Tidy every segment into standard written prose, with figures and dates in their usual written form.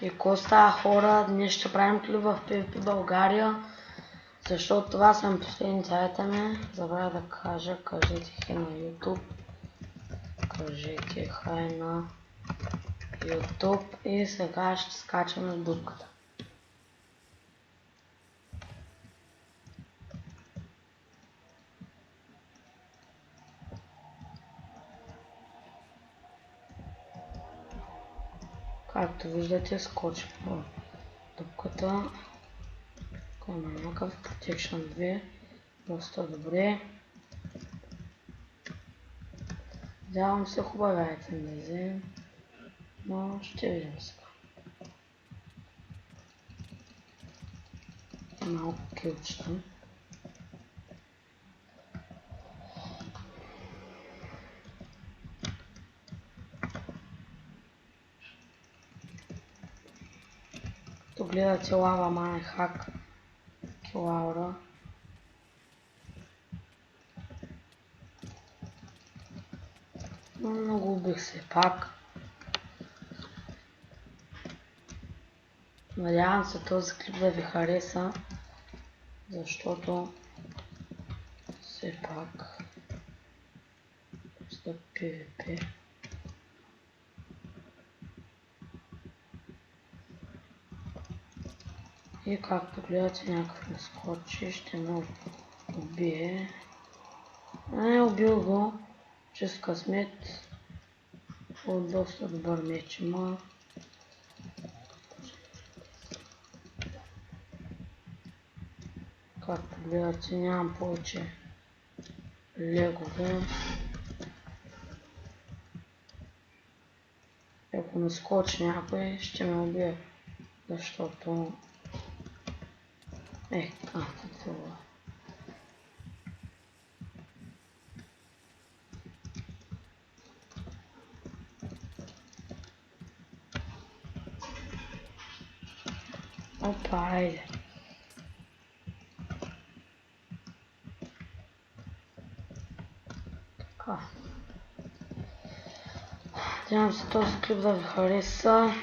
И какво става, хора? Днес ще правим клип в PvP България, защото това са ми последните айтеми. Забравя да кажа, кажете хай на YouTube. Кажете хай на YouTube и сега ще скачаме в дупката. Както виждате, скочим в дупката. Има някакъв Protection 2, доста добре. Давам се хубави айтем да вземем, но ще видим сега. Малко килчета. Тук гледате лава май хак Килаура. Но много убих все пак. Надявам се този клип да ви хареса, защото все пак за PvP. И както гледате, някакъв ме скочи, ще ме убие. Не, убил го, чрез късмет. От доста добър меч има. Както гледате, нямам повече легове. Ако ме скочи някой, ще ме убие, защото това. Опа, айде. Така. Надявам се този клип да ви хареса.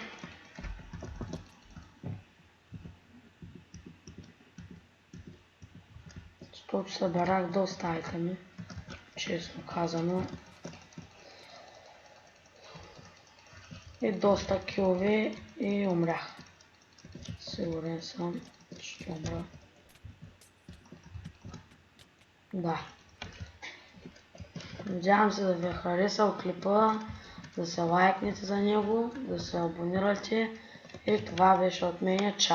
Защото събрах доста айтеми, честно казано. И доста килове и умрях. Сигурен съм, че ще умра. Да. Надявам се да ви е харесал клипа, да се лайкнете за него, да се абонирате. И това беше от мен. Чао!